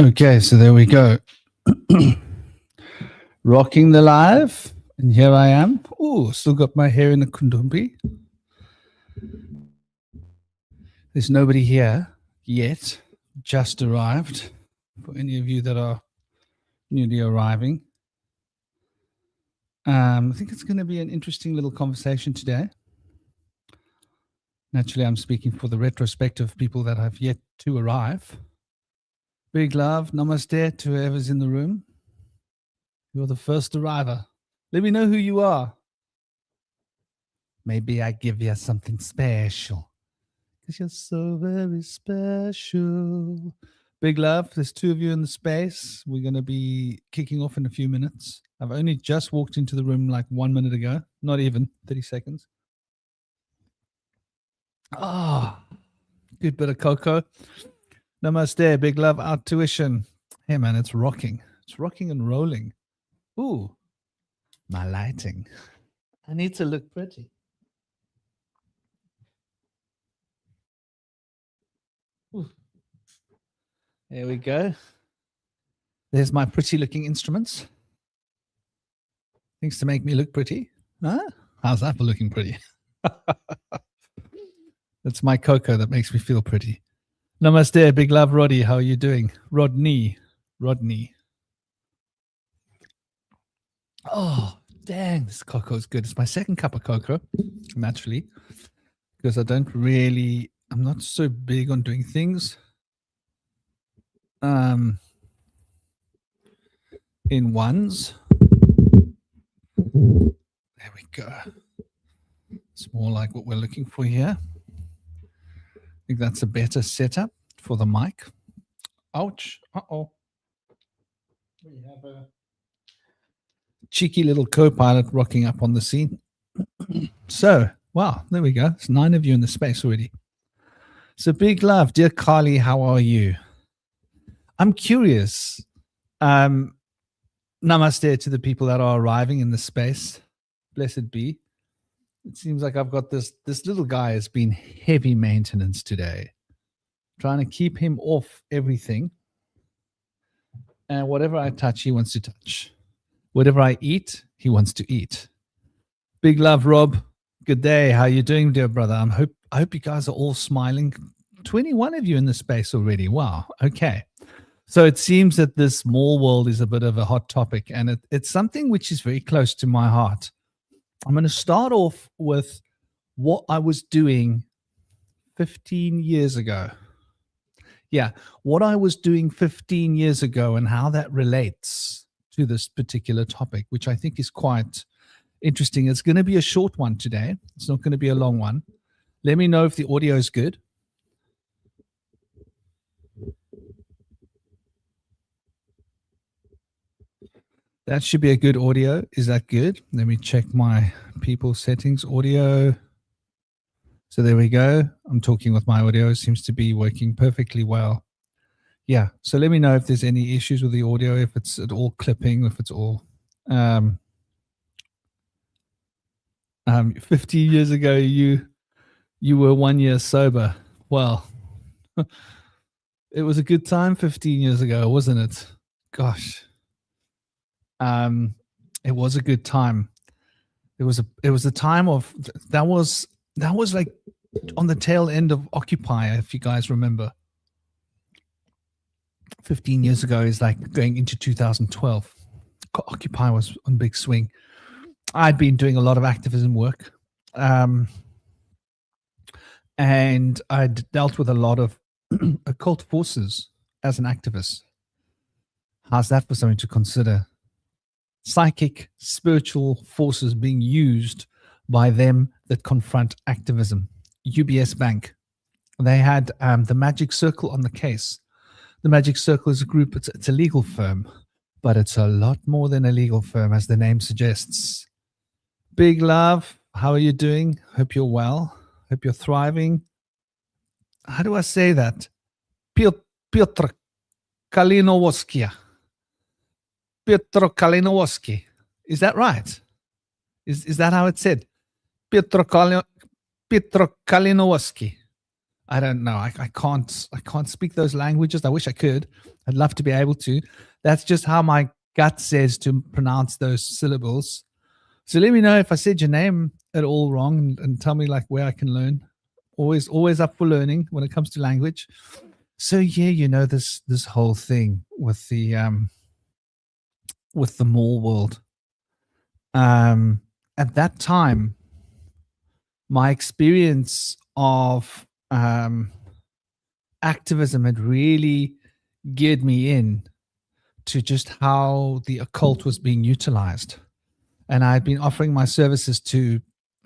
Okay, so there we go. Rocking the live, and here I am. Oh, still got my hair in a kundumbi. There's nobody here yet, just arrived. For any of you that are newly arriving, I think it's going to be an interesting little conversation today. Naturally, I'm speaking for the retrospective people that have yet to arrive. Big love, namaste to whoever's in the room. You're the first arriver. Let me know who you are. Maybe I give you something special, because you're so very special. Big love, there's two of you in the space. We're going to be kicking off in a few minutes. I've only just walked into the room like 1 minute ago. Not even 30 seconds. Ah, good bit of cocoa. Namaste, big love, out tuition. Hey man, it's rocking. It's rocking and rolling. Ooh, my lighting. I need to look pretty. Ooh. There we go. There's my pretty looking instruments. Things to make me look pretty. Huh? How's that for looking pretty? That's my cocoa that makes me feel pretty. Namaste, big love, Roddy. How are you doing? Rodney. Oh, dang, this cocoa is good. It's my second cup of cocoa, naturally, because I'm not so big on doing things in ones. There we go. It's more like what we're looking for here. I think that's a better setup for the mic. Ouch. Uh-oh. We have a cheeky little co-pilot rocking up on the scene. So, wow, there we go. There's 9 of you in the space already. So big love, dear Carly, how are you? I'm curious. Namaste to the people that are arriving in the space. Blessed be. It seems like I've got this little guy has been heavy maintenance today. Trying to keep him off everything. And whatever I touch, he wants to touch. Whatever I eat, he wants to eat. Big love, Rob. Good day. How you doing, dear brother? I hope you guys are all smiling. 21 of you in the space already. Wow. Okay. So it seems that this small world is a bit of a hot topic, and it's something which is very close to my heart. I'm going to start off with what I was doing 15 years ago. Yeah, what I was doing 15 years ago and how that relates to this particular topic, which I think is quite interesting. It's going to be a short one today. It's not going to be a long one. Let me know if the audio is good. That should be a good audio. Is that good? Let me check my people settings audio. So there we go. I'm talking with my audio. It seems to be working perfectly well. Yeah. So let me know if there's any issues with the audio, if it's at all clipping, if it's all 15 years ago, you were 1 year sober. Well, it was a good time 15 years ago, wasn't it? Gosh. It was a good time. It was a time of that was like on the tail end of Occupy, if you guys remember. 15 years ago is like going into 2012. Occupy was on big swing. I'd been doing a lot of activism work, and I'd dealt with a lot of occult forces as an activist. How's that for something to consider? Psychic, spiritual forces being used by them that confront activism. UBS Bank. They had the Magic Circle on the case. The Magic Circle is a group, it's a legal firm, but it's a lot more than a legal firm, as the name suggests. Big love, how are you doing? Hope you're well. Hope you're thriving. How do I say that? Piotr Kalinowski. Piotr Kalinowski. Is that right? Is that how it's said? Piotr Kalinowski. I don't know. I can't speak those languages. I wish I could. I'd love to be able to. That's just how my gut says to pronounce those syllables. So let me know if I said your name at all wrong, and tell me like where I can learn. Always up for learning when it comes to language. So yeah, this whole thing with the mall world. At that time, my experience of activism had really geared me in to just how the occult was being utilized. And I had been offering my services to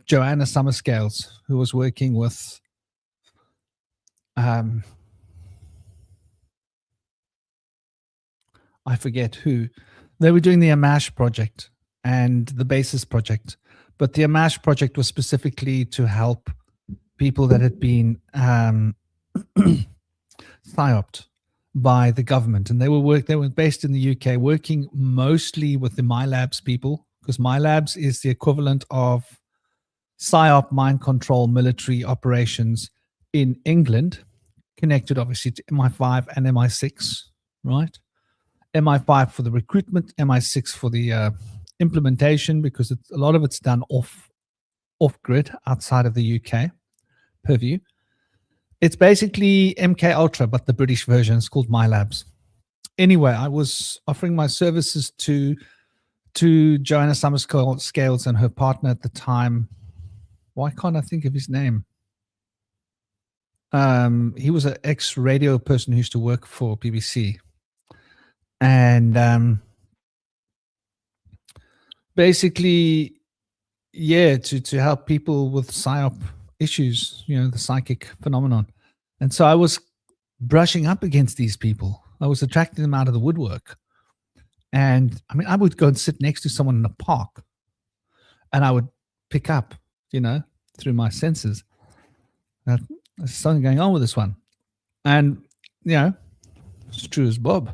Joanna Summerscales, who was working with I forget who. They were doing the Amash project and the Basis project. But the Amash project was specifically to help people that had been PSYOPed by the government. And they were based in the UK, working mostly with the MyLabs people, because MyLabs is the equivalent of PSYOP mind control military operations in England, connected obviously to MI5 and MI6, right? MI5 for the recruitment, MI6 for the implementation, because a lot of it's done off grid outside of the UK purview. It's basically MK Ultra, but the British version is called MyLabs. Anyway, I was offering my services to Joanna Summerscales and her partner at the time. Why can't I think of his name? He was an ex-radio person who used to work for BBC. And basically, yeah, to help people with PSYOP issues, the psychic phenomenon. And so I was brushing up against these people. I was attracting them out of the woodwork. And I mean, I would go and sit next to someone in a park and I would pick up, through my senses, that there's something going on with this one. And, it's true as Bob.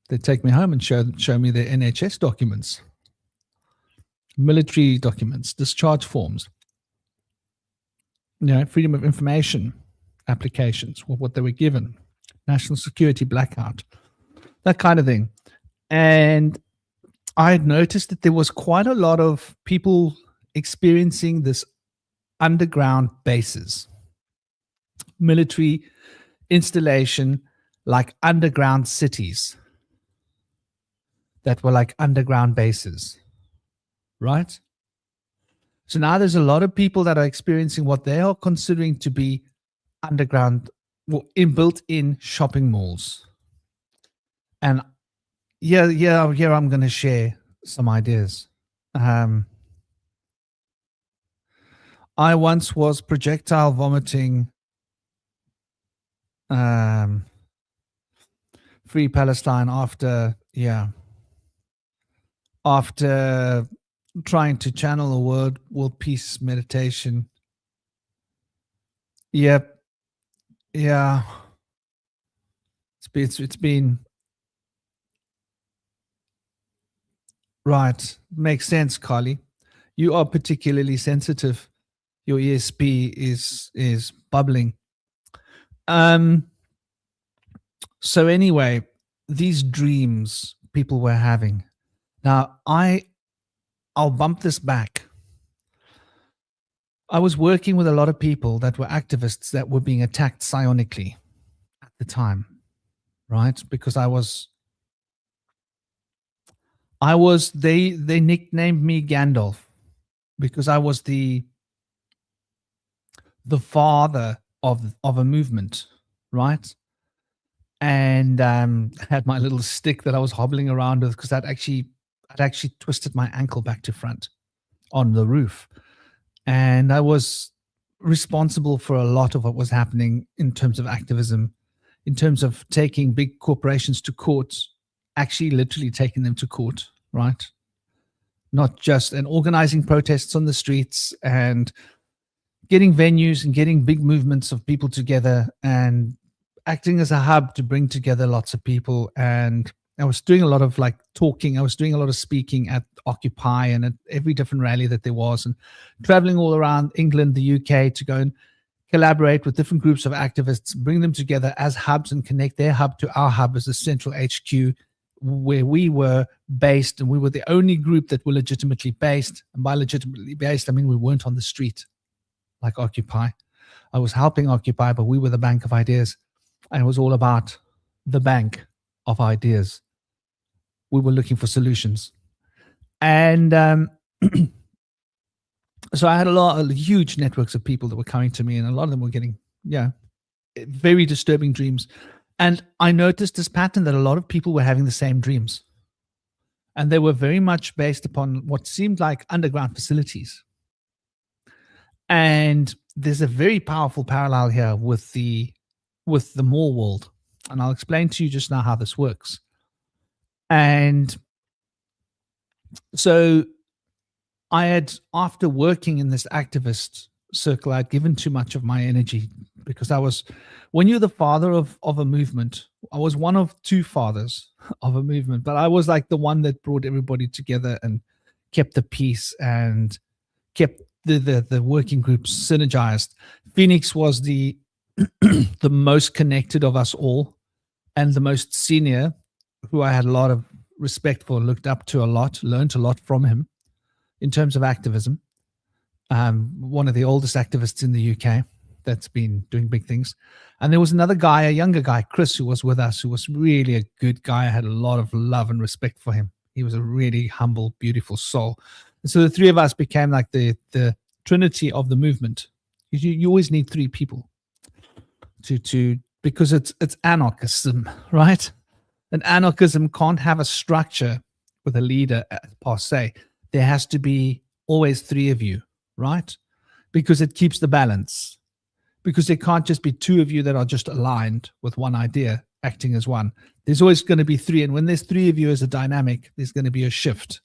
They'd take me home and show me their NHS documents, military documents, discharge forms, freedom of information applications, what they were given, national security blackout, that kind of thing. And I had noticed that there was quite a lot of people experiencing this underground bases, military installation, like underground cities that were like underground bases, right? So now there's a lot of people that are experiencing what they are considering to be underground, built-in shopping malls. And here I'm going to share some ideas. I once was projectile vomiting Free Palestine after trying to channel a world peace meditation. Yep. Yeah. It's been right. Makes sense, Carly. You are particularly sensitive. Your ESP is bubbling. So anyway, these dreams people were having. Now I'll bump this back. I was working with a lot of people that were activists that were being attacked psionically at the time, right? Because they nicknamed me Gandalf because I was the father of a movement, right? And I had my little stick that I was hobbling around with because I'd actually twisted my ankle back to front on the roof. And I was responsible for a lot of what was happening in terms of activism, in terms of taking big corporations to court, actually literally taking them to court, right? Not just, and organizing protests on the streets and getting venues and getting big movements of people together and acting as a hub to bring together lots of people. And I was doing a lot of like talking. I was doing a lot of speaking at Occupy and at every different rally that there was, and traveling all around England, the UK to go and collaborate with different groups of activists, bring them together as hubs and connect their hub to our hub as a central HQ where we were based, and we were the only group that were legitimately based. And by legitimately based, I mean we weren't on the street like Occupy. I was helping Occupy, but we were the bank of ideas, and it was all about the bank of ideas. We were looking for solutions. And so I had a lot of huge networks of people that were coming to me, and a lot of them were getting, very disturbing dreams. And I noticed this pattern that a lot of people were having the same dreams. And they were very much based upon what seemed like underground facilities. And there's a very powerful parallel here with the Moor world. And I'll explain to you just now how this works. And so I had, after working in this activist circle, I'd given too much of my energy, because when you're the father of a movement, I was one of two fathers of a movement, but I was like the one that brought everybody together and kept the peace and kept the working groups synergized. Phoenix was the the most connected of us all, and the most senior, who I had a lot of respect for, looked up to a lot, learned a lot from him in terms of activism. One of the oldest activists in the UK that's been doing big things. And there was another guy, a younger guy, Chris, who was with us, who was really a good guy. I had a lot of love and respect for him. He was a really humble, beautiful soul. And so the three of us became like the trinity of the movement. You always need three people because it's anarchism, right? And anarchism can't have a structure with a leader per se. There has to be always three of you, right? Because it keeps the balance. Because there can't just be two of you that are just aligned with one idea, acting as one. There's always going to be three. And when there's three of you as a dynamic, there's going to be a shift.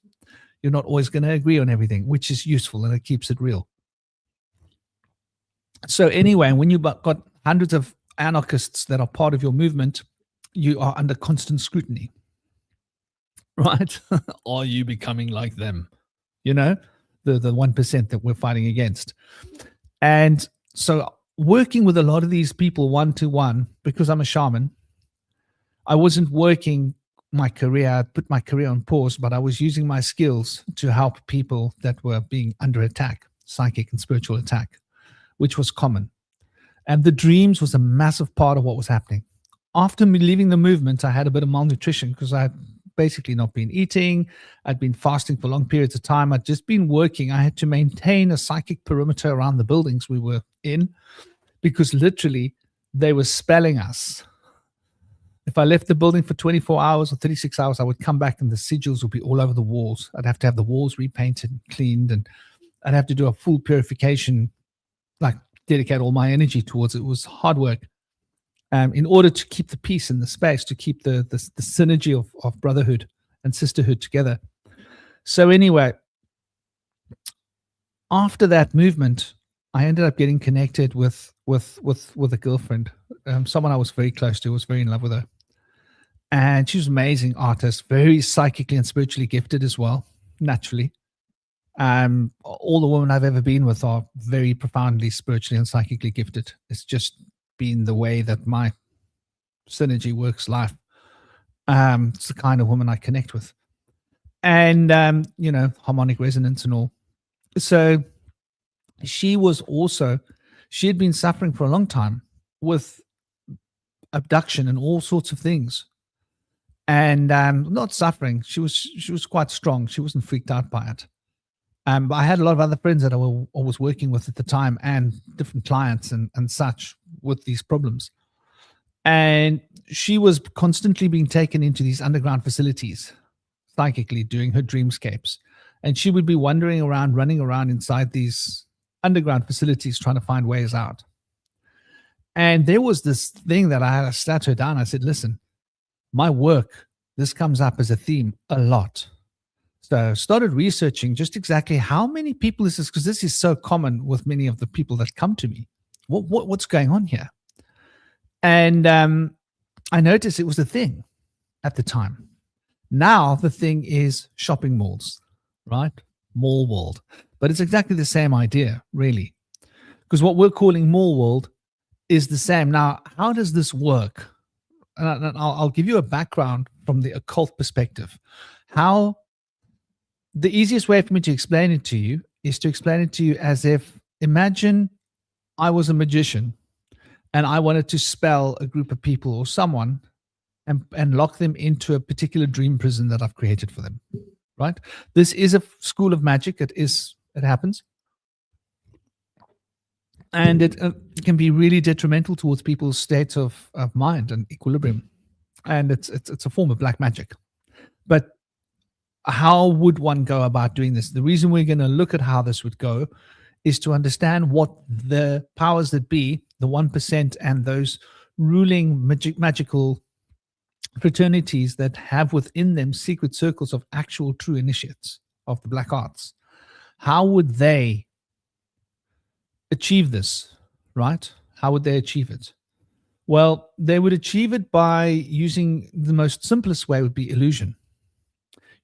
You're not always going to agree on everything, which is useful, and it keeps it real. So anyway, when you've got hundreds of anarchists that are part of your movement, you are under constant scrutiny, right? Are you becoming like them? You know, the 1% that we're fighting against. And so working with a lot of these people one-to-one, because I'm a shaman, I wasn't working my career. I'd put my career on pause, but I was using my skills to help people that were being under attack, psychic and spiritual attack, which was common. And the dreams was a massive part of what was happening. After me leaving the movement, I had a bit of malnutrition because I had basically not been eating. I'd been fasting for long periods of time. I'd just been working. I had to maintain a psychic perimeter around the buildings we were in, because literally they were spelling us. If I left the building for 24 hours or 36 hours, I would come back and the sigils would be all over the walls. I'd have to have the walls repainted, cleaned, and I'd have to do a full purification, like dedicate all my energy towards it. It was hard work. In order to keep the peace in the space, to keep the synergy of brotherhood and sisterhood together. So anyway, after that movement, I ended up getting connected with a girlfriend, someone I was very close to, was very in love with her. And she was an amazing artist, very psychically and spiritually gifted as well, naturally. All the women I've ever been with are very profoundly spiritually and psychically gifted. It's just been the way that my synergy works life. It's the kind of woman I connect with. And, harmonic resonance and all. So she had been suffering for a long time with abduction and all sorts of things. And not suffering. She was quite strong. She wasn't freaked out by it. But I had a lot of other friends that I was working with at the time, and different clients and such with these problems. And she was constantly being taken into these underground facilities, psychically doing her dreamscapes. And she would be running around inside these underground facilities trying to find ways out. And there was this thing that I sat her down. I said, listen, my work, this comes up as a theme a lot. So started researching just exactly how many people is this, because this is so common with many of the people that come to me. What's going on here? And I noticed it was a thing at the time. Now the thing is shopping malls, right? Mall world. But it's exactly the same idea, really. Because what we're calling More World is the same. Now, how does this work? And I'll give you a background from the occult perspective. How the easiest way for me to explain it to you is to explain it to you as if, imagine I was a magician and I wanted to spell a group of people or someone and lock them into a particular dream prison that I've created for them, right? This is a school of magic. It happens. And it can be really detrimental towards people's states of mind and equilibrium. And it's a form of black magic. But how would one go about doing this? The reason we're going to look at how this would go is to understand what the powers that be, the 1%, and those ruling magical fraternities that have within them secret circles of actual true initiates of the black arts, how would they achieve this, right? How would they achieve it? Well, they would achieve it by using the most simplest way would be illusion,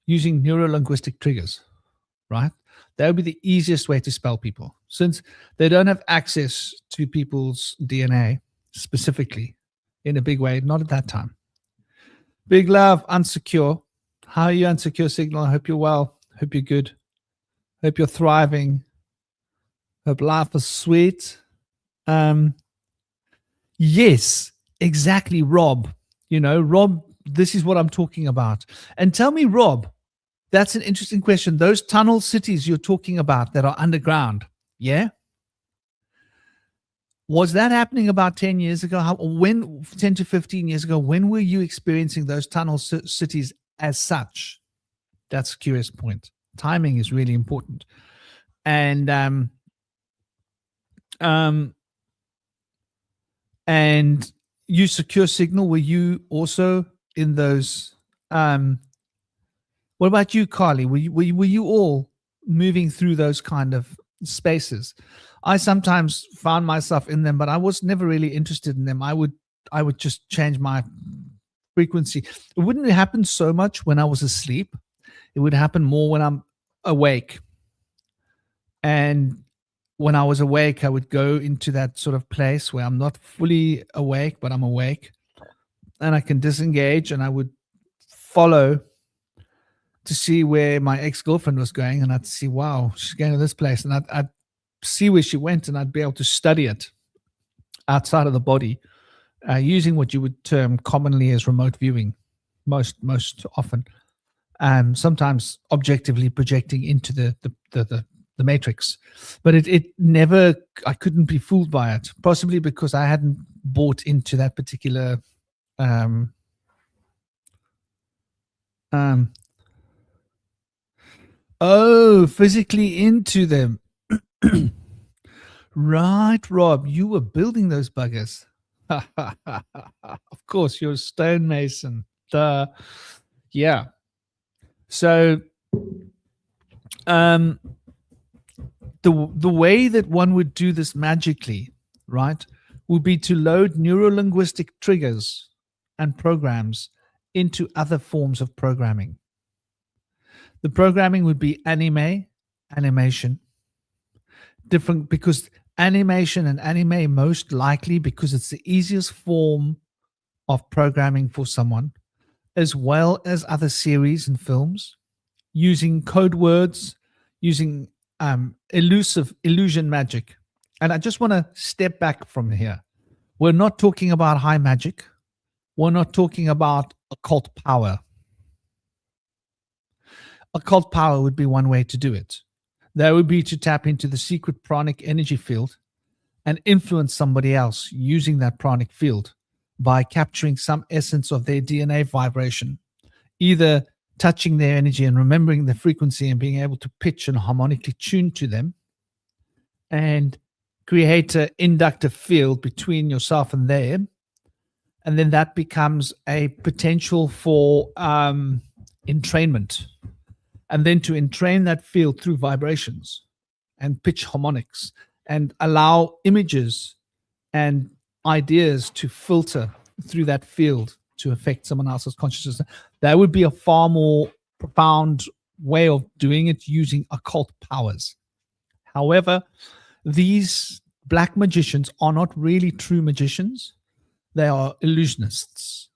using neuro-linguistic triggers, right? That would be the easiest way to spell people, since they don't have access to people's DNA specifically in a big way, not at that time. Big love, Unsecure. How are you, Unsecure Signal? I hope you're well. Hope you're good. Hope you're thriving. Hope life is sweet. Yes, exactly, Rob. Rob, this is what I'm talking about. And tell me, Rob, that's an interesting question. Those tunnel cities you're talking about that are underground, yeah? Was that happening about 10 years ago? 10 to 15 years ago, when were you experiencing those tunnel cities as such? That's a curious point. Timing is really important. And you, Secure Signal, were you also in those? What about you, Carly? Were you all moving through those kind of spaces? I sometimes found myself in them, but I was never really interested in them. I would just change my frequency. It wouldn't happen so much when I was asleep. It would happen more when I'm awake. And when I was awake, I would go into that sort of place where I'm not fully awake, but I'm awake. And I can disengage, and I would follow to see where my ex-girlfriend was going, and I'd see, wow, she's going to this place, and I'd see where she went, and I'd be able to study it outside of the body, using what you would term commonly as remote viewing, most often, sometimes objectively projecting into the matrix. But it never, I couldn't be fooled by it, possibly because I hadn't bought into that particular physically into them. Right, Rob, you were building those buggers. Of course, you're a stonemason. Yeah. So the way that one would do this magically, right, would be to load neurolinguistic triggers and programs into other forms of programming. The programming would be animation, different, because animation and anime, most likely because it's the easiest form of programming for someone, as well as other series and films, using code words, using illusion magic. And I just want to step back from here. We're not talking about high magic. We're not talking about occult power. Occult power would be one way to do it. That would be to tap into the secret pranic energy field and influence somebody else using that pranic field by capturing some essence of their DNA vibration, either touching their energy and remembering the frequency and being able to pitch and harmonically tune to them, and create an inductive field between yourself and them. And then that becomes a potential for entrainment. And then to entrain that field through vibrations and pitch harmonics and allow images and ideas to filter through that field to affect someone else's consciousness. That would be a far more profound way of doing it using occult powers. However, these black magicians are not really true magicians. They are illusionists.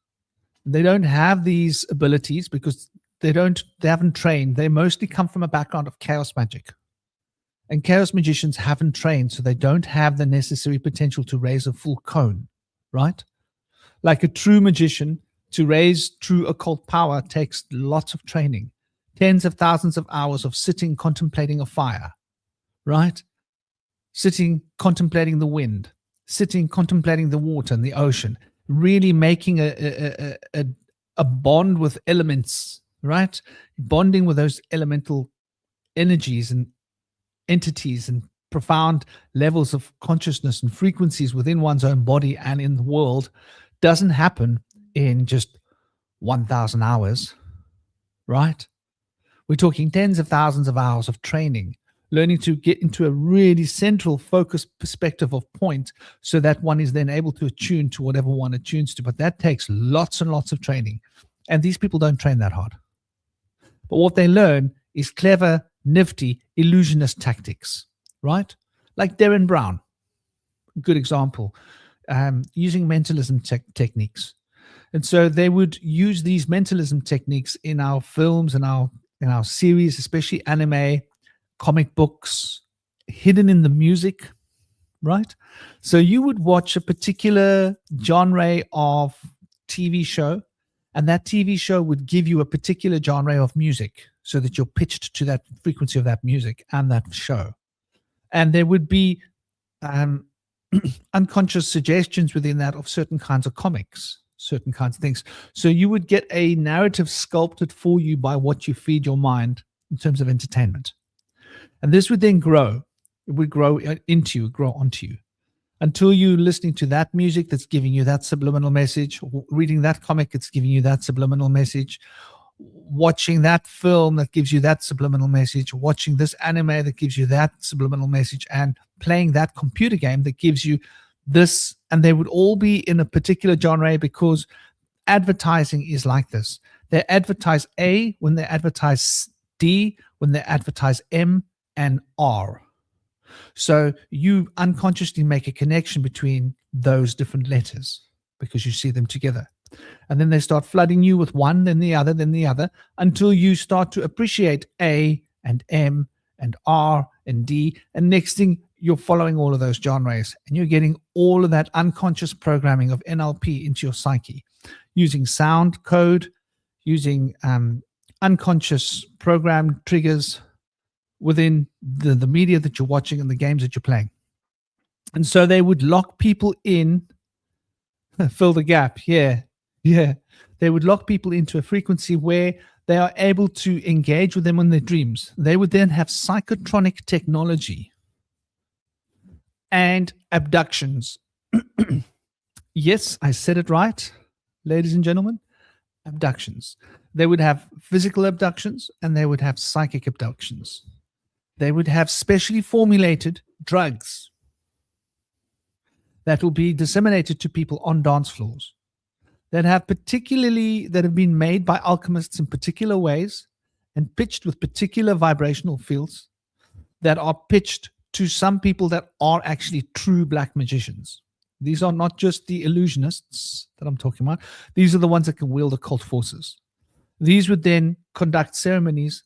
They don't have these abilities because they haven't trained. They mostly come from a background of chaos magic. And chaos magicians haven't trained, so they don't have the necessary potential to raise a full cone, right? Like a true magician, to raise true occult power takes lots of training, tens of thousands of hours of sitting contemplating a fire, right? Sitting contemplating the wind, sitting contemplating the water and the ocean, really making a bond with elements, right? Bonding with those elemental energies and entities and profound levels of consciousness and frequencies within one's own body and in the world doesn't happen in just 1,000 hours, right? We're talking tens of thousands of hours of training, learning to get into a really central focused perspective of point so that one is then able to attune to whatever one attunes to. But that takes lots and lots of training. And these people don't train that hard. But what they learn is clever, nifty, illusionist tactics, right? Like Darren Brown, good example, using mentalism techniques. And so they would use these mentalism techniques in our films and in our series, especially anime, comic books, hidden in the music, right? So you would watch a particular genre of TV show, and that TV show would give you a particular genre of music so that you're pitched to that frequency of that music and that show. And there would be unconscious suggestions within that of certain kinds of comics, certain kinds of things. So you would get a narrative sculpted for you by what you feed your mind in terms of entertainment. And this would then grow. It would grow into you, grow onto you, until you're listening to that music that's giving you that subliminal message, reading that comic that's giving you that subliminal message, watching that film that gives you that subliminal message, watching this anime that gives you that subliminal message, and playing that computer game that gives you this. And they would all be in a particular genre because advertising is like this. They advertise A when they advertise D, when they advertise M and R. So you unconsciously make a connection between those different letters because you see them together. And then they start flooding you with one, then the other, until you start to appreciate A and M and R and D. And next thing, you're following all of those genres and you're getting all of that unconscious programming of NLP into your psyche using sound code, using unconscious programmed triggers within the media that you're watching and the games that you're playing. And so they would lock people in, fill the gap. Yeah. They would lock people into a frequency where they are able to engage with them in their dreams. They would then have psychotronic technology and abductions. Yes, I said it right, ladies and gentlemen. Abductions. They would have physical abductions and they would have psychic abductions. They would have specially formulated drugs that will be disseminated to people on dance floors that have been made by alchemists in particular ways and pitched with particular vibrational fields that are pitched to some people that are actually true black magicians. These are not just the illusionists that I'm talking about. These are the ones that can wield occult forces. These would then conduct ceremonies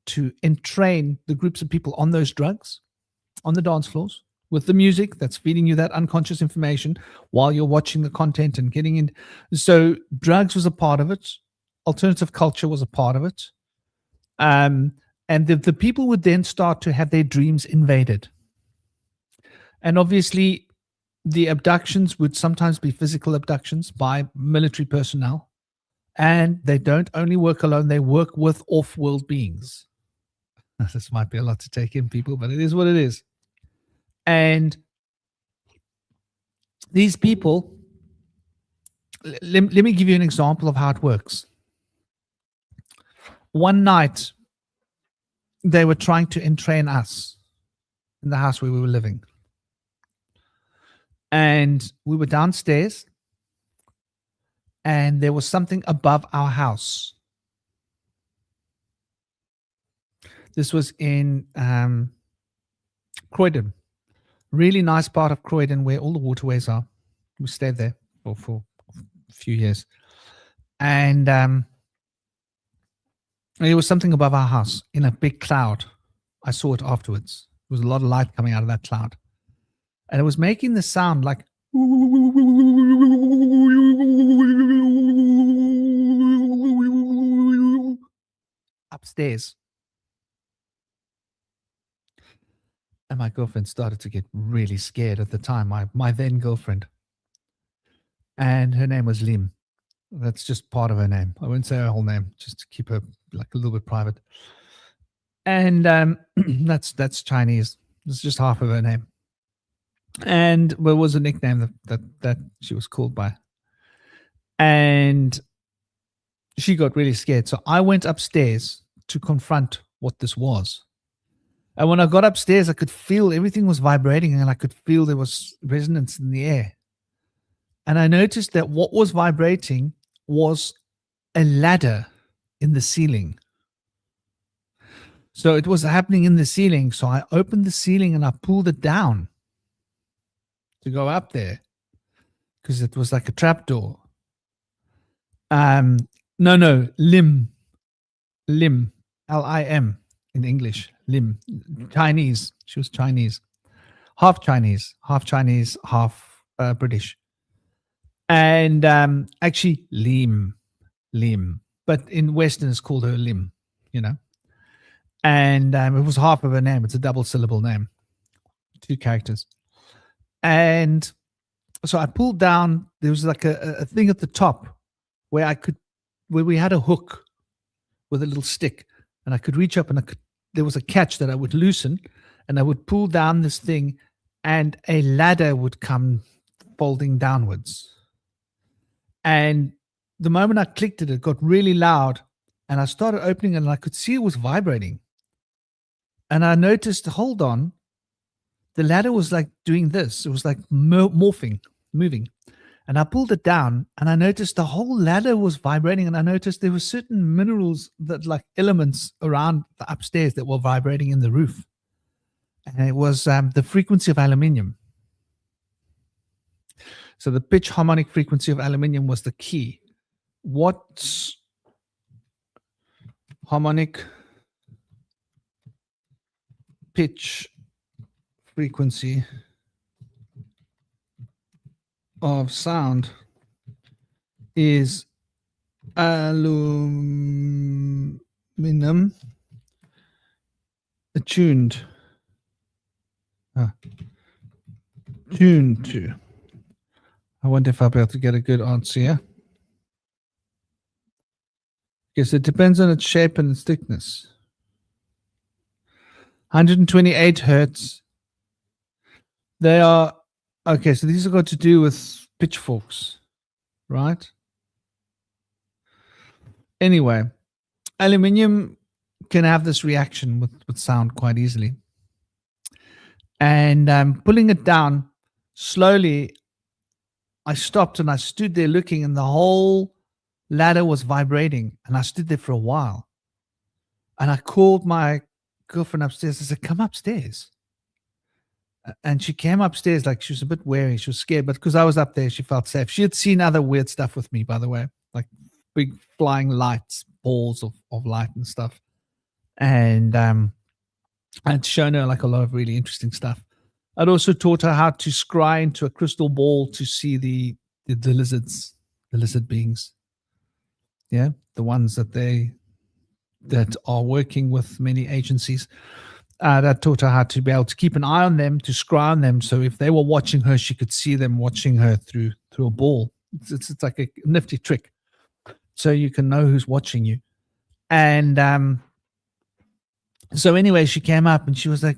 to entrain the groups of people on those drugs, on the dance floors, with the music that's feeding you that unconscious information while you're watching the content and getting in. So drugs was a part of it. Alternative culture was a part of it. And the people would then start to have their dreams invaded. And obviously, the abductions would sometimes be physical abductions by military personnel. And they don't only work alone, they work with off-world beings. This might be a lot to take in, people, but it is what it is. And these people, let me give you an example of how it works. One night, they were trying to entrain us in the house where we were living. And we were downstairs, and there was something above our house. This was in Croydon. Really nice part of Croydon where all the waterways are. We stayed there for a few years. And there was something above our house in a big cloud. I saw it afterwards. There was a lot of light coming out of that cloud. And it was making the sound like upstairs. And my girlfriend started to get really scared at the time, my then girlfriend. And her name was Lim. That's just part of her name. I won't say her whole name, just to keep her like a little bit private. And that's Chinese. It's just half of her name. And what was a nickname that she was called by. And she got really scared. So I went upstairs to confront what this was. And when I got upstairs, I could feel everything was vibrating and I could feel there was resonance in the air. And I noticed that what was vibrating was a ladder in the ceiling. So it was happening in the ceiling. So I opened the ceiling and I pulled it down to go up there because it was like a trapdoor. No, Lim, Lim in English, Lim, Chinese. She was Chinese, half British. And actually Lim, but in Western it's called her Lim, you know. And it was half of her name. It's a double syllable name, 2 characters. And so I pulled down. There was like a thing at the top where we had a hook with a little stick, and I could reach up, and there was a catch that I would loosen, and I would pull down this thing, and a ladder would come folding downwards. And the moment I clicked it, it got really loud, and I started opening it, and I could see it was vibrating. And I noticed, hold on, the ladder was like doing this. It was like moving. And I pulled it down, and I noticed the whole ladder was vibrating, and I noticed there were certain minerals, that like elements around the upstairs that were vibrating in the roof. And it was the frequency of aluminium. So the pitch harmonic frequency of aluminium was the key. What's harmonic pitch frequency of sound is aluminum tuned to. I wonder if I'll be able to get a good answer here. Yes, it depends on its shape and its thickness. 128 hertz. They are, okay, so these have got to do with pitchforks, right? Anyway, aluminium can have this reaction with sound quite easily. And pulling it down slowly, I stopped and I stood there looking, and the whole ladder was vibrating. And I stood there for a while. And I called my girlfriend upstairs. I said, come upstairs. And she came upstairs, like she was a bit wary. She was scared, but because I was up there, she felt safe. She had seen other weird stuff with me, by the way, like big flying lights, balls of light and stuff. And I'd shown her like a lot of really interesting stuff. I'd also taught her how to scry into a crystal ball to see the lizards, the lizard beings. Yeah, the ones that are working with many agencies. That taught her how to be able to keep an eye on them, to scry on them. So if they were watching her, she could see them watching her through a ball. It's like a nifty trick. So you can know who's watching you. And so anyway, she came up and she was like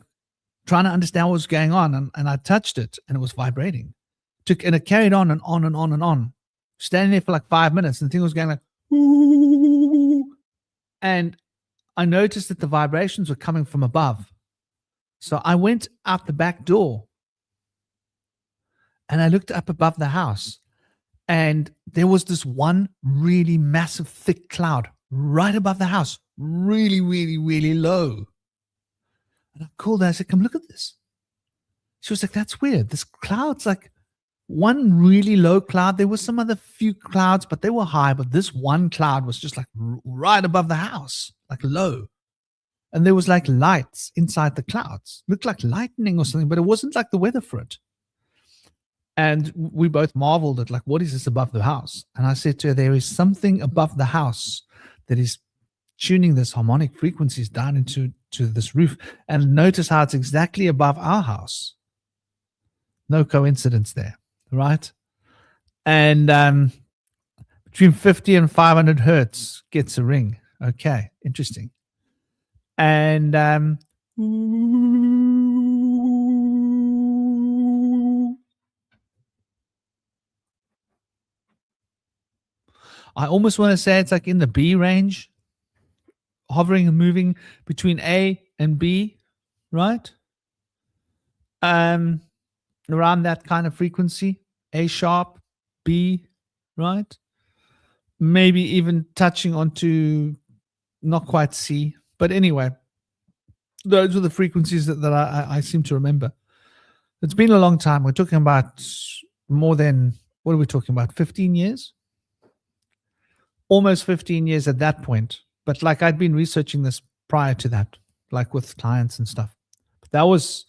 trying to understand what was going on. And I touched it and it was vibrating. And it carried on and on and on and on. Standing there for like 5 minutes and the thing was going like, ooh. And I noticed that the vibrations were coming from above. So I went out the back door and I looked up above the house, and there was this one really massive, thick cloud right above the house, really, really, really low. And I called her. I said, come look at this. She was like, that's weird. This cloud's like one really low cloud. There was some other few clouds, but they were high. But this one cloud was just like right above the house, like low. And there was like lights inside the clouds. Looked like lightning or something, but it wasn't like the weather front. And we both marveled at like, what is this above the house? And I said to her, there is something above the house that is tuning this harmonic frequencies down into this roof. And notice how it's exactly above our house. No coincidence there, right? And between 50 and 500 hertz gets a ring. Okay, interesting. And I almost want to say it's like in the B range, hovering and moving between A and B, right? Around that kind of frequency, A sharp, B, right? Maybe even touching onto not quite C, but anyway, those were the frequencies that I seem to remember. It's been a long time. We're talking about more than, what are we talking about? 15 years? Almost 15 years at that point. But like I'd been researching this prior to that, like with clients and stuff. But that was,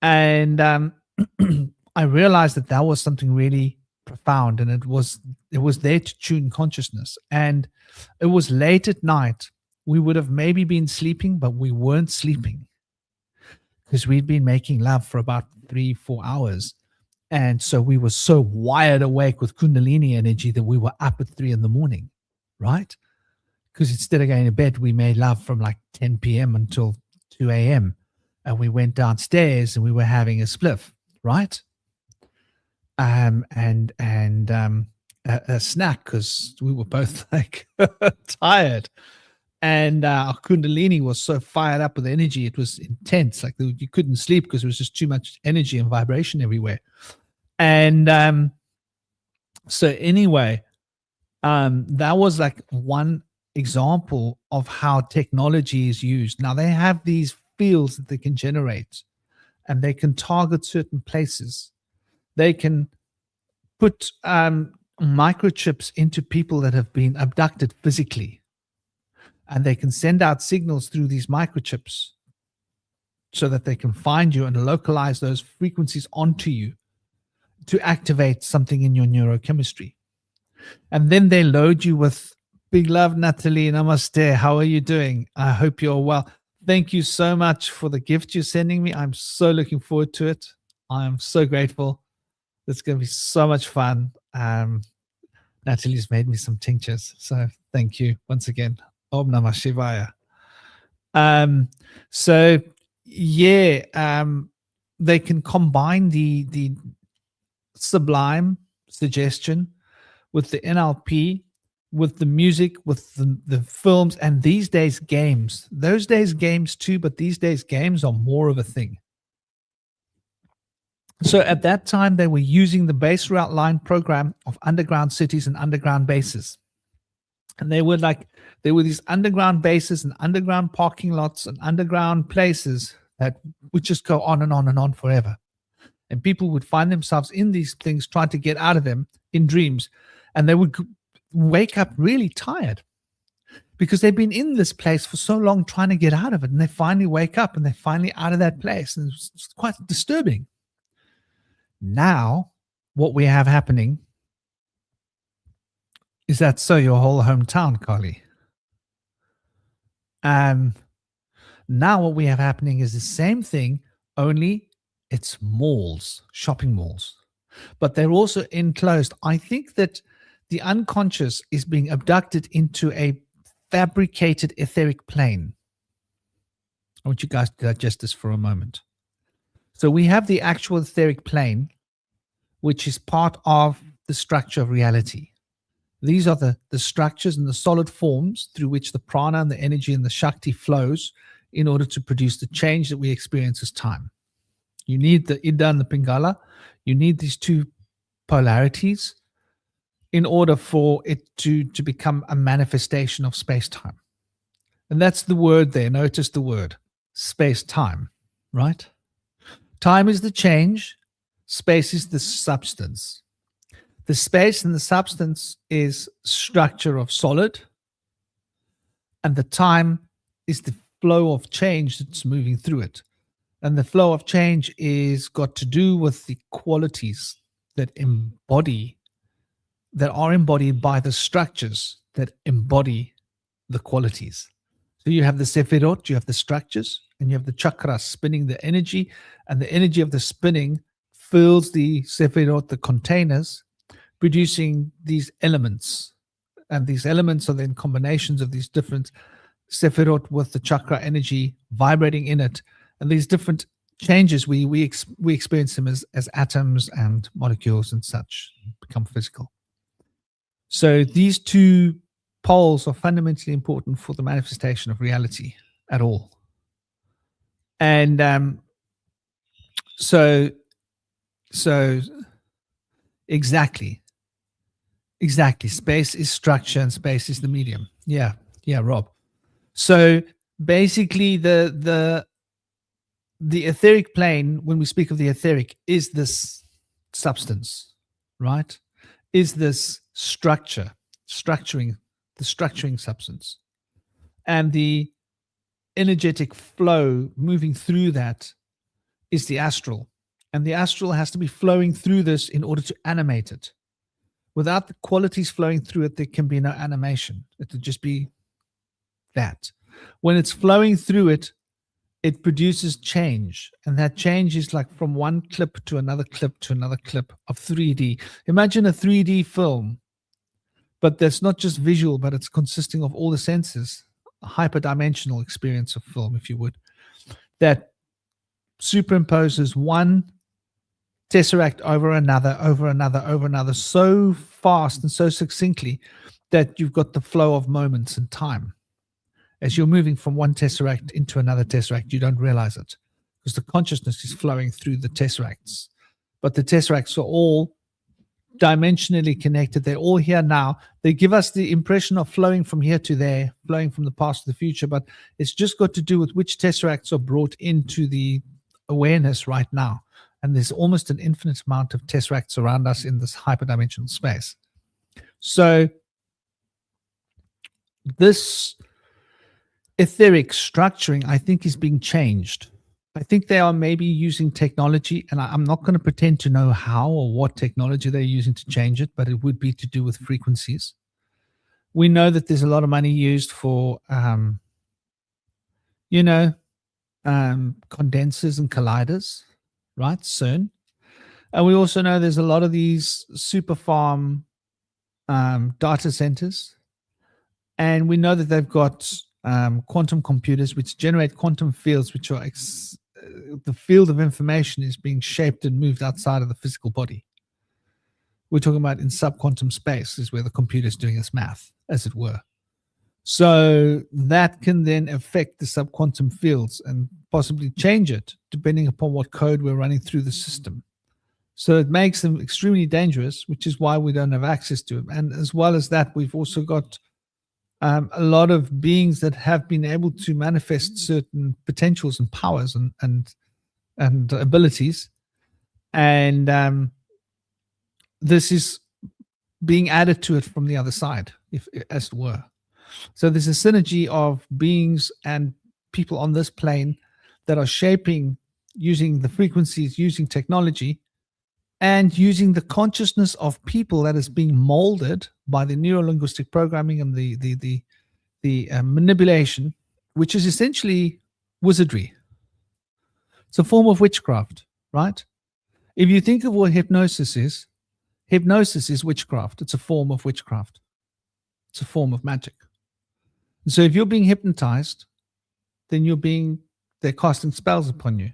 and I realized that was something really profound, and it was there to tune consciousness. And it was late at night. We would have maybe been sleeping, but we weren't sleeping because we'd been making love for about 3-4 hours. And so we were so wired awake with Kundalini energy that we were up at 3 a.m, right? Because instead of going to bed, we made love from like 10 p.m. until 2 a.m. And we went downstairs and we were having a spliff, right? And a snack, because we were both like tired. And our Kundalini was so fired up with energy. It was intense. Like you couldn't sleep because there was just too much energy and vibration everywhere. And so anyway, that was like one example of how technology is used. Now they have these fields that they can generate, and they can target certain places. They can put microchips into people that have been abducted physically, and they can send out signals through these microchips so that they can find you and localize those frequencies onto you to activate something in your neurochemistry. And then they load you with big love, Natalie. Namaste. How are you doing? I hope you're well. Thank you so much for the gift you're sending me. I'm so looking forward to it. I am so grateful. It's going to be so much fun. Natalie's made me some tinctures. So thank you once again. Om Namah Shivaya. So yeah, they can combine the sublime suggestion with the NLP, with the music, with the films, and these days games. Those days games too, but these days games are more of a thing. So at that time, they were using the base route line program of underground cities and underground bases. And there were these underground bases and underground parking lots and underground places that would just go on and on and on forever. And people would find themselves in these things, trying to get out of them in dreams. And they would wake up really tired because they've been in this place for so long trying to get out of it. And they finally wake up and they're finally out of that place. And it's quite disturbing. Now, what we have happening is that so your whole hometown, Carly. Now what we have happening is the same thing, only it's malls, shopping malls. But they're also enclosed. I think that the unconscious is being abducted into a fabricated etheric plane. I want you guys to digest this for a moment. So we have the actual etheric plane, which is part of the structure of reality. These are the structures and the solid forms through which the prana and the energy and the Shakti flows in order to produce the change that we experience as time. You need the Ida and the Pingala. You need these two polarities in order for it to become a manifestation of space-time. And that's the word there. Notice the word space-time, right? Time is the change. Space is the substance. The space and the substance is structure of solid, and the time is the flow of change that's moving through it. And the flow of change is got to do with the qualities that are embodied by the structures that embody the qualities. So you have the sephirot, you have the structures, and you have the chakras spinning the energy, and the energy of the spinning fills the sephirot, the containers, producing these elements. And these elements are then combinations of these different sephirot with the chakra energy vibrating in it. And these different changes, we experience them as atoms and molecules and such, become physical. So these two poles are fundamentally important for the manifestation of reality at all. And so exactly. Space is structure and space is the medium. Yeah, Rob. So basically the etheric plane, when we speak of the etheric, is this substance, right? Is this structuring substance. And the energetic flow moving through that is the astral. And the astral has to be flowing through this in order to animate it. Without the qualities flowing through it, there can be no animation. It would just be that. When it's flowing through it, it produces change. And that change is like from one clip to another clip to another clip of 3D. Imagine a 3D film, but that's not just visual, but it's consisting of all the senses, a hyperdimensional experience of film, if you would, that superimposes one tesseract over another, so fast and so succinctly that you've got the flow of moments and time. As you're moving from one tesseract into another tesseract, you don't realize it because the consciousness is flowing through the tesseracts. But the tesseracts are all dimensionally connected. They're all here now. They give us the impression of flowing from here to there, flowing from the past to the future, but it's just got to do with which tesseracts are brought into the awareness right now. And there's almost an infinite amount of tesseracts around us in this hyperdimensional space. So this etheric structuring, I think, is being changed. I think they are maybe using technology, and I'm not going to pretend to know how or what technology they're using to change it, but it would be to do with frequencies. We know that there's a lot of money used for, condensers and colliders, right? CERN. And we also know there's a lot of these super farm data centers. And we know that they've got quantum computers which generate quantum fields, which are the field of information is being shaped and moved outside of the physical body. We're talking about in subquantum space is where the computer is doing its math, as it were. So that can then affect the subquantum fields and possibly change it depending upon what code we're running through the system. So it makes them extremely dangerous, which is why we don't have access to them. And as well as that, we've also got a lot of beings that have been able to manifest certain potentials and powers and abilities. And this is being added to it from the other side, as it were. So there's a synergy of beings and people on this plane that are shaping, using the frequencies, using technology, and using the consciousness of people that is being molded by the neuro-linguistic programming and the manipulation, which is essentially wizardry. It's a form of witchcraft, right? If you think of what hypnosis is witchcraft. It's a form of witchcraft. It's a form of magic. And so if you're being hypnotized, then they're casting spells upon you.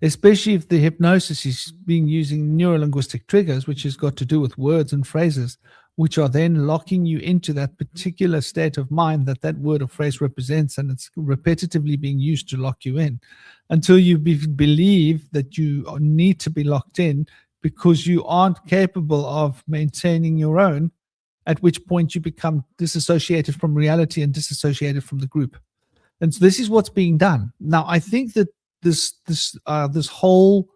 Especially if the hypnosis is being using neuro-linguistic triggers, which has got to do with words and phrases, which are then locking you into that particular state of mind that word or phrase represents, and it's repetitively being used to lock you in until you believe that you need to be locked in because you aren't capable of maintaining your own, at which point you become disassociated from reality and disassociated from the group. And so this is what's being done. Now, I think that this whole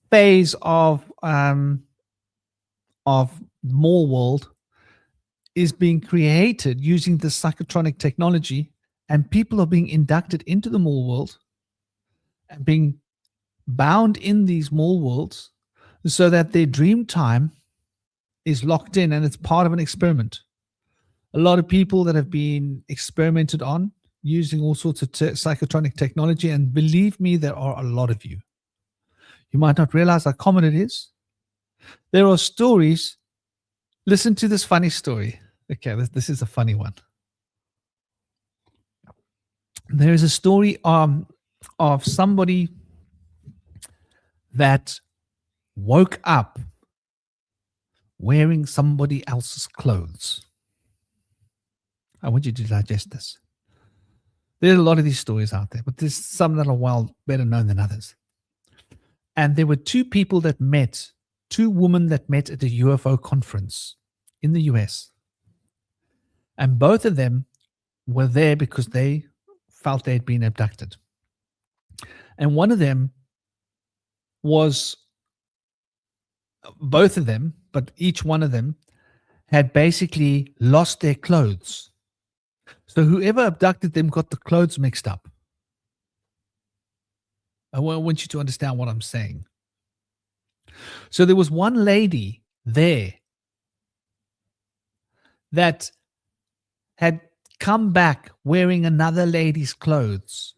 phase of mall world is being created using the psychotronic technology, and people are being inducted into the mall world and being bound in these mall worlds so that their dream time is locked in, and it's part of an experiment. A lot of people that have been experimented on using all sorts of psychotronic technology, and believe me, there are a lot of you. You might not realize how common it is. There are stories. Listen to this funny story. Okay, this is a funny one. There is a story of somebody that woke up wearing somebody else's clothes. I want you to digest this. There's a lot of these stories out there, but there's some that are better known than others. And there were two women that met at a UFO conference in the US. And both of them were there because they felt they had been abducted. And one of them was, both of them, but each one of them had basically lost their clothes. So whoever abducted them got the clothes mixed up. I want you to understand what I'm saying. So there was one lady there that had come back wearing another lady's clothes,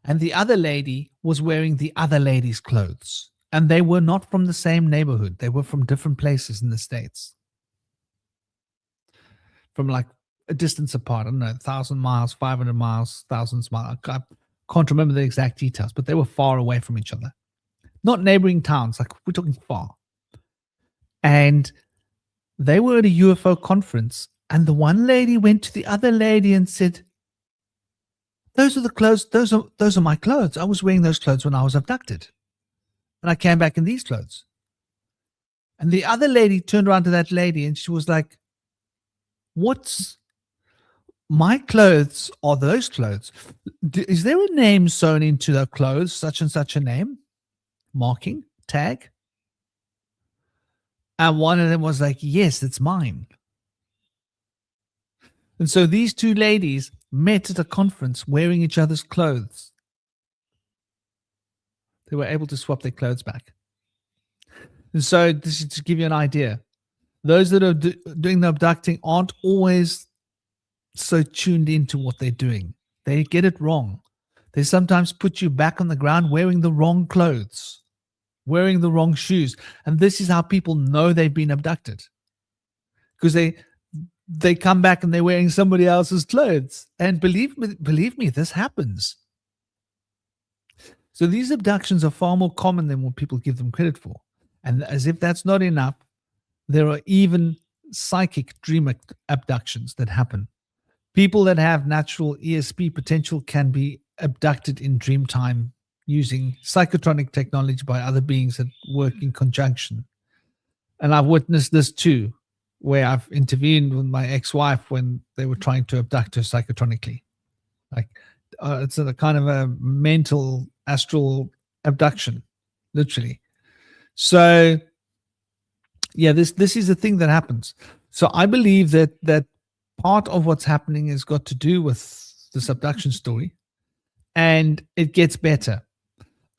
and the other lady was wearing the other lady's clothes, and they were not from the same neighborhood. They were from different places in the States, from like a distance apart. I don't know, 1,000 miles, 500 miles, thousands miles. I can't remember the exact details, but they were far away from each other. Not neighboring towns, like we're talking far. And they were at a UFO conference, and the one lady went to the other lady and said, "Those are the clothes, those are my clothes. I was wearing those clothes when I was abducted. And I came back in these clothes." And the other lady turned around to that lady and she was like, "What's my clothes are those clothes? Is there a name sewn into the clothes, such and such a name? Marking? Tag?" And one of them was like, "Yes, it's mine." And so these two ladies met at a conference wearing each other's clothes. They were able to swap their clothes back. And so this is to give you an idea. Those that are doing the abducting aren't always so tuned into what they're doing. They get it wrong. They sometimes put you back on the ground wearing the wrong clothes, wearing the wrong shoes. And this is how people know they've been abducted, because they come back and they're wearing somebody else's clothes. And believe me, this happens. So these abductions are far more common than what people give them credit for. And as if that's not enough, there are even psychic dream abductions that happen. People that have natural ESP potential can be abducted in dream time using psychotronic technology by other beings that work in conjunction. And I've witnessed this too, where I've intervened with my ex-wife when they were trying to abduct her psychotronically. Like it's a kind of a mental astral abduction, literally. So yeah, this is a thing that happens. So I believe that part of what's happening has got to do with this abduction story, and it gets better.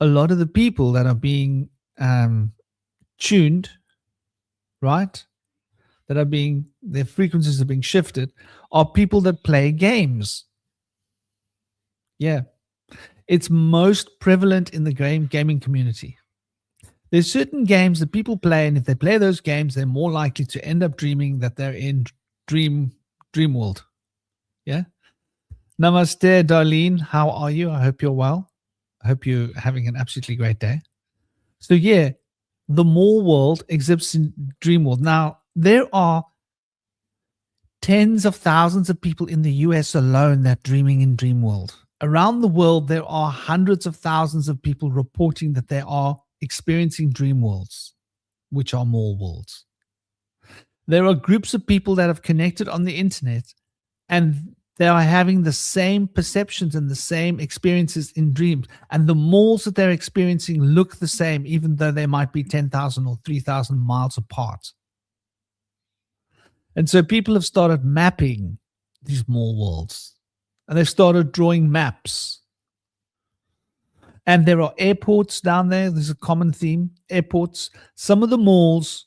A lot of the people that are being tuned, right, that are being, their frequencies are being shifted, are people that play games. Yeah, it's most prevalent in the gaming community. There's certain games that people play, and if they play those games, they're more likely to end up dreaming that they're in dream world. Yeah. Namaste, Darlene. How are you? I hope you're well. I hope you're having an absolutely great day. So yeah, the mall world exists in dream world. Now, there are tens of thousands of people in the US alone that are dreaming in dream world. Around the world, there are hundreds of thousands of people reporting that they are experiencing dream worlds, which are mall worlds. There are groups of people that have connected on the internet, and They are having the same perceptions and the same experiences in dreams. And the malls that they're experiencing look the same, even though they might be 10,000 or 3,000 miles apart. And so people have started mapping these mall worlds, and they've started drawing maps. And there are airports down there. There's a common theme. Airports. Some of the malls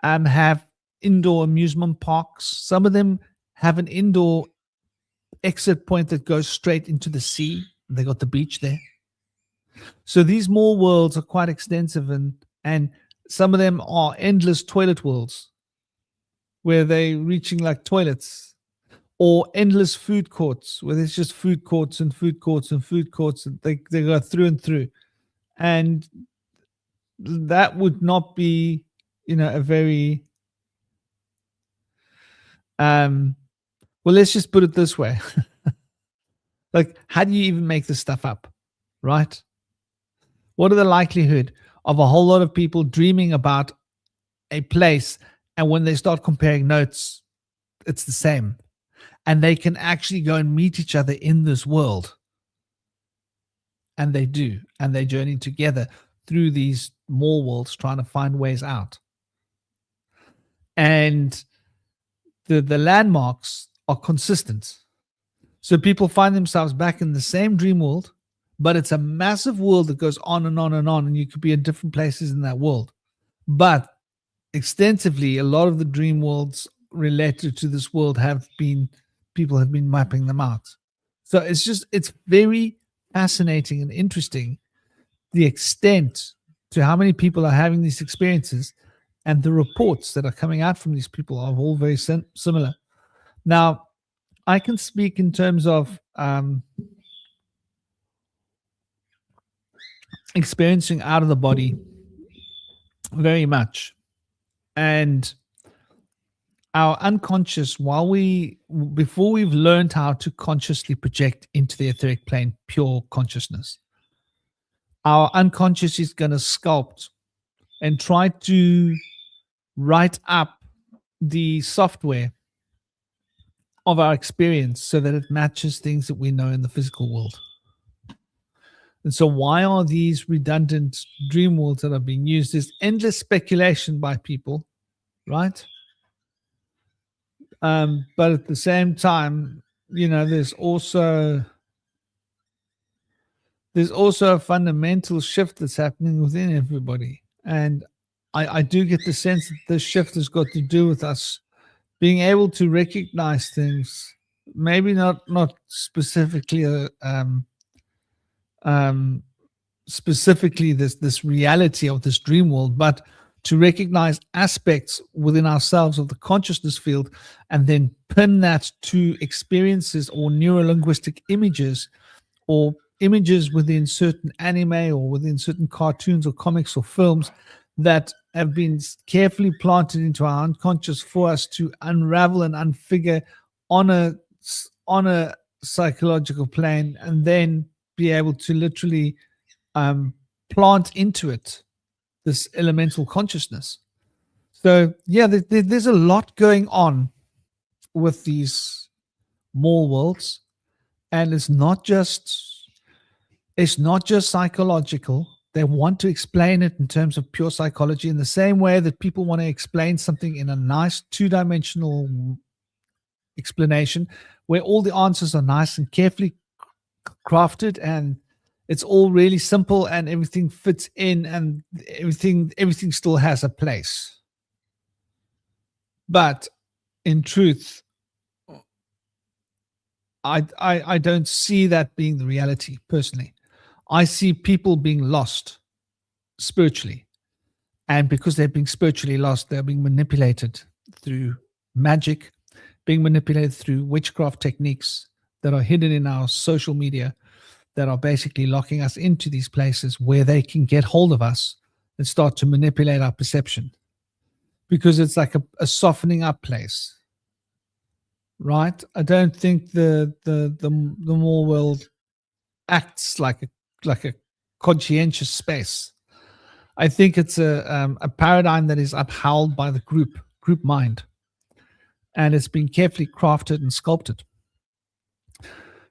have indoor amusement parks. Some of them have an indoor exit point that goes straight into the sea. They got the beach there. So these mall worlds are quite extensive, and some of them are endless toilet worlds where they're reaching like toilets, or endless food courts where there's just food courts and food courts and food courts, and they go through and through. And that would not be, a very well, let's just put it this way. Like, how do you even make this stuff up, right? What are the likelihood of a whole lot of people dreaming about a place, and when they start comparing notes, it's the same, and they can actually go and meet each other in this world? And they do, and they journey together through these mall worlds, trying to find ways out. And the landmarks are consistent. So people find themselves back in the same dream world, but it's a massive world that goes on and on and on, and you could be in different places in that world. But extensively, a lot of the dream worlds related to this world people have been mapping them out. So it's very fascinating and interesting, the extent to how many people are having these experiences, and the reports that are coming out from these people are all very similar. Now, I can speak in terms of experiencing out of the body very much. And our unconscious, before we've learned how to consciously project into the etheric plane pure consciousness, our unconscious is going to sculpt and try to write up the software of our experience so that it matches things that we know in the physical world. And so why are these redundant dream worlds that are being used? There's endless speculation by people, right? But at the same time, there's also a fundamental shift that's happening within everybody. And I do get the sense that this shift has got to do with us being able to recognize things, maybe not specifically specifically this reality of this dream world, but to recognize aspects within ourselves of the consciousness field, and then pin that to experiences or neurolinguistic images, or images within certain anime or within certain cartoons or comics or films that have been carefully planted into our unconscious for us to unravel and unfigure on a psychological plane, and then be able to literally plant into it this elemental consciousness. So yeah, there's a lot going on with these mall worlds, and it's not just psychological. They want to explain it in terms of pure psychology, in the same way that people want to explain something in a nice two-dimensional explanation, where all the answers are nice and carefully crafted, and it's all really simple, and everything fits in, and everything still has a place. But in truth, I don't see that being the reality personally. I see people being lost spiritually, and because they're being spiritually lost, they're being manipulated through magic, being manipulated through witchcraft techniques that are hidden in our social media, that are basically locking us into these places where they can get hold of us and start to manipulate our perception, because it's like a softening up place, right? I don't think the mall world acts like a conscientious space. I think it's a paradigm that is upheld by the group mind, and it's been carefully crafted and sculpted.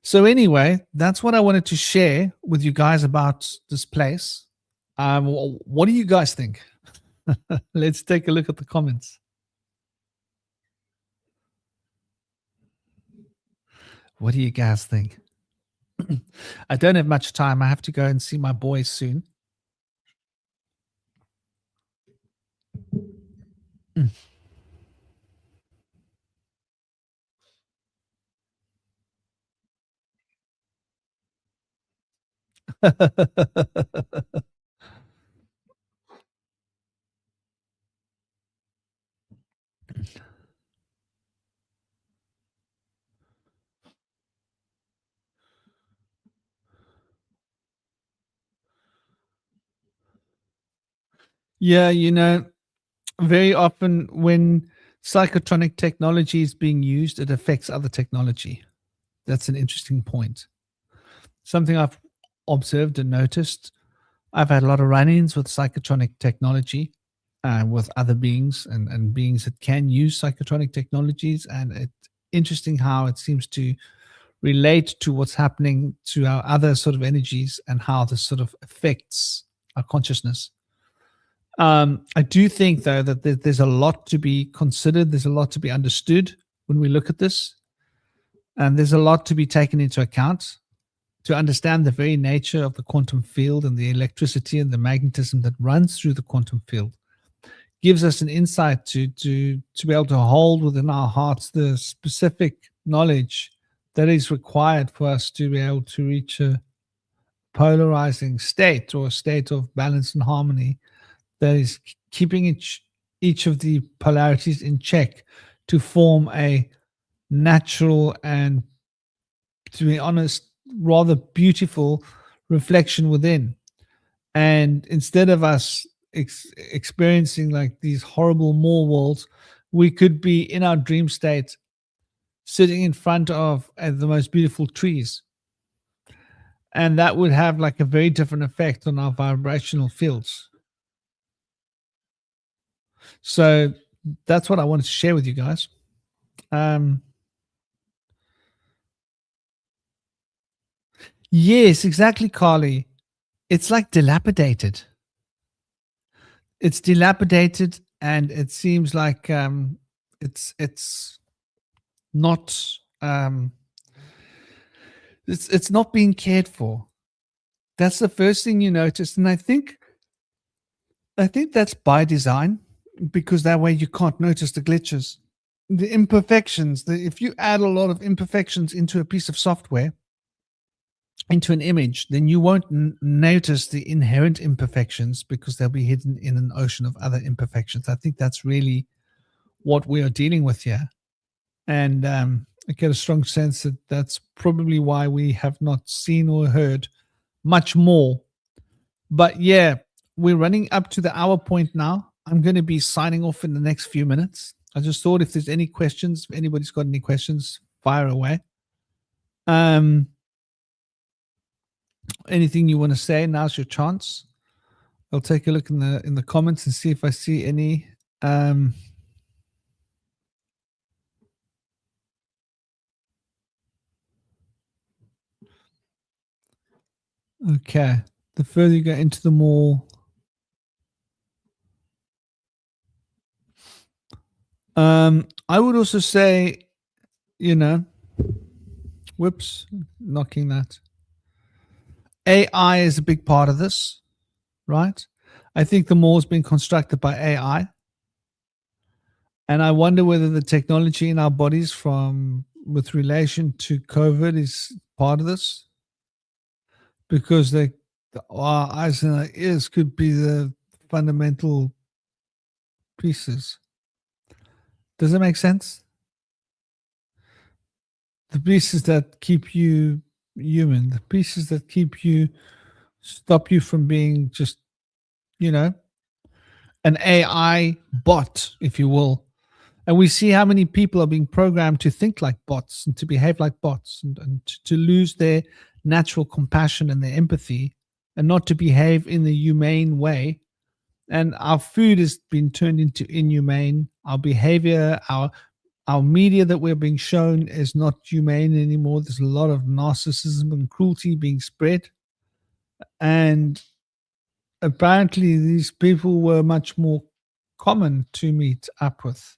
So anyway, that's what I wanted to share with you guys about this place. What do you guys think? Let's take a look at the comments. What do you guys think? I don't have much time. I have to go and see my boys soon. Yeah, very often when psychotronic technology is being used, it affects other technology. That's an interesting point. Something I've observed and noticed. I've had a lot of run-ins with psychotronic technology, with other beings and beings that can use psychotronic technologies, and it's interesting how it seems to relate to what's happening to our other sort of energies and how this sort of affects our consciousness. I do think, though, that there's a lot to be considered. There's a lot to be understood when we look at this. And there's a lot to be taken into account to understand the very nature of the quantum field and the electricity and the magnetism that runs through the quantum field. Gives us an insight to be able to hold within our hearts the specific knowledge that is required for us to be able to reach a polarizing state, or a state of balance and harmony that is keeping each of the polarities in check to form a natural and, to be honest, rather beautiful reflection within. And instead of us experiencing like these horrible Moor worlds, we could be in our dream state, sitting in front of the most beautiful trees. And that would have like a very different effect on our vibrational fields. So that's what I wanted to share with you guys. Yes, exactly, Carly. It's like dilapidated. It's dilapidated, and it seems like it's not it's not being cared for. That's the first thing you notice, and I think that's by design, because that way you can't notice the glitches, the imperfections. If you add a lot of imperfections into a piece of software, into an image, then you won't notice the inherent imperfections, because they'll be hidden in an ocean of other imperfections. I think that's really what we are dealing with here. And I get a strong sense that that's probably why we have not seen or heard much more. But yeah, we're running up to the hour point now. I'm going to be signing off in the next few minutes. I just thought, if there's any questions, if anybody's got any questions, fire away. Anything you want to say, now's your chance. I'll take a look in the comments and see if I see any. Okay. The further you go into the more, I would also say, whoops, knocking that. AI is a big part of this, right? I think the more has been constructed by AI. And I wonder whether the technology in our bodies with relation to COVID is part of this, because our eyes and our ears could be the fundamental pieces. Does it make sense? The pieces that keep you human, the pieces that stop you from being just, an AI bot, if you will. And we see how many people are being programmed to think like bots and to behave like bots, and to lose their natural compassion and their empathy, and not to behave in the humane way. And our food has been turned into inhumane. Our behavior, our our media that we're being shown is not humane anymore. There's a lot of narcissism and cruelty being spread. And apparently these people were much more common to meet up with,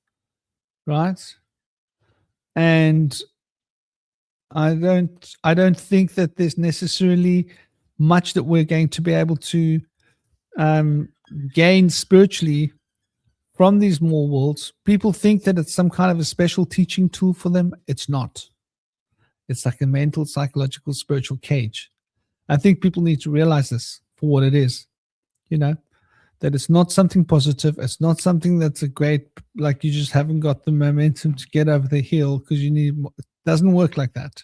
right? And I don't think that there's necessarily much that we're going to be able to gain spiritually from these more worlds. People think that it's some kind of a special teaching tool for them. It's not. It's like a mental, psychological, spiritual cage. I think people need to realize this for what it is, that it's not something positive. It's not something that's a great, like you just haven't got the momentum to get over the hill because it doesn't work like that.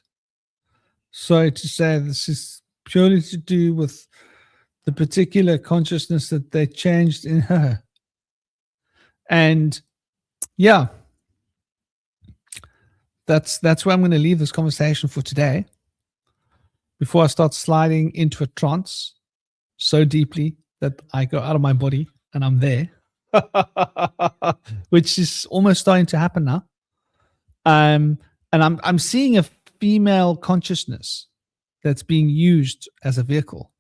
Sorry to say, this is purely to do with the particular consciousness that they changed in her. And yeah, that's where I'm going to leave this conversation for today before I start sliding into a trance so deeply that I go out of my body and I'm there, which is almost starting to happen now. And I'm seeing a female consciousness that's being used as a vehicle.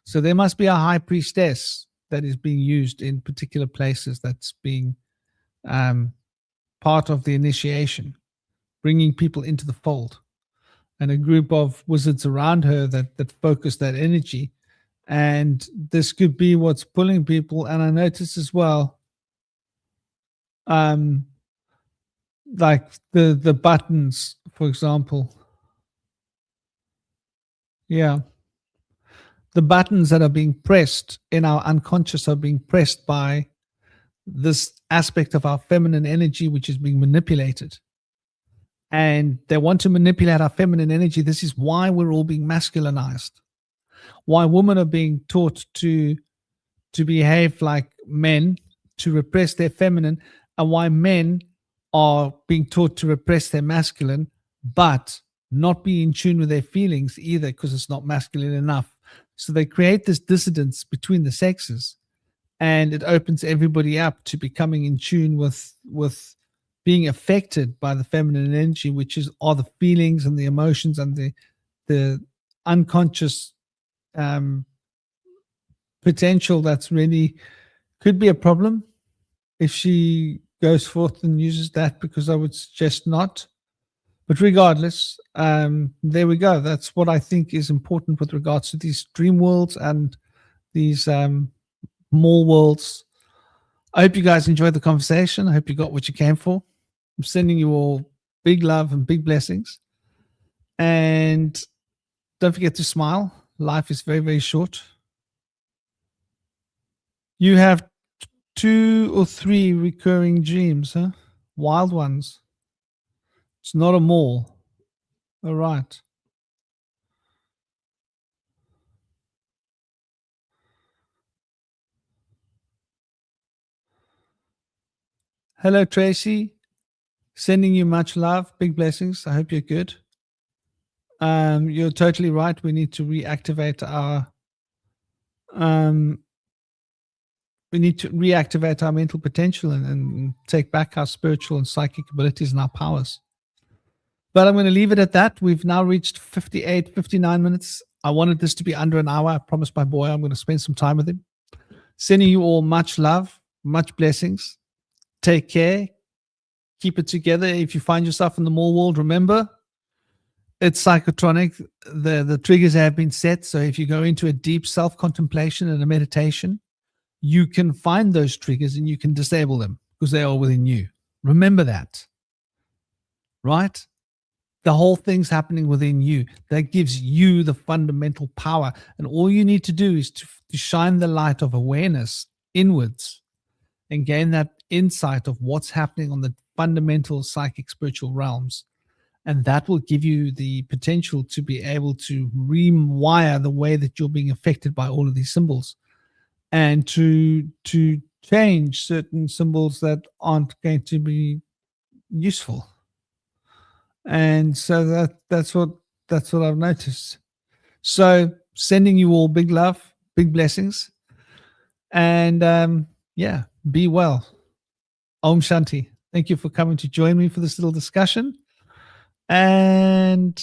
So there must be a high priestess that is being used in particular places that's being part of the initiation, bringing people into the fold, and a group of wizards around her that focus that energy. And this could be what's pulling people. And I notice as well, like the buttons, for example. Yeah. The buttons that are being pressed in our unconscious are being pressed by this aspect of our feminine energy, which is being manipulated. And they want to manipulate our feminine energy. This is why we're all being masculinized. Why women are being taught to behave like men, to repress their feminine, and why men are being taught to repress their masculine, but not be in tune with their feelings either, because it's not masculine enough. So they create this dissidence between the sexes, and it opens everybody up to becoming in tune with being affected by the feminine energy, which are the feelings and the emotions and the unconscious potential that's really could be a problem if she goes forth and uses that, because I would suggest not. But regardless, there we go. That's what I think is important with regards to these dream worlds and these more worlds. I hope you guys enjoyed the conversation. I hope you got what you came for. I'm sending you all big love and big blessings. And don't forget to smile. Life is very, very short. You have 2 or 3 recurring dreams, huh? Wild ones. It's not a mall. All right. Hello, Tracy. Sending you much love, big blessings. I hope you're good. You're totally right. We need to reactivate our mental potential and take back our spiritual and psychic abilities and our powers. But I'm going to leave it at that. We've now reached 59 minutes. I wanted this to be under an hour. I promised my boy I'm going to spend some time with him. Sending you all much love, much blessings. Take care. Keep it together. If you find yourself in the mall world, remember, it's psychotronic. The triggers have been set. So if you go into a deep self-contemplation and a meditation, you can find those triggers and you can disable them because they are within you. Remember that. Right? The whole thing's happening within you. That gives you the fundamental power. And all you need to do is to shine the light of awareness inwards and gain that insight of what's happening on the fundamental psychic spiritual realms. And that will give you the potential to be able to rewire the way that you're being affected by all of these symbols, and to change certain symbols that aren't going to be useful. And so that's what I've noticed. So sending you all big love, big blessings, and be well. Om Shanti. Thank you for coming to join me for this little discussion. And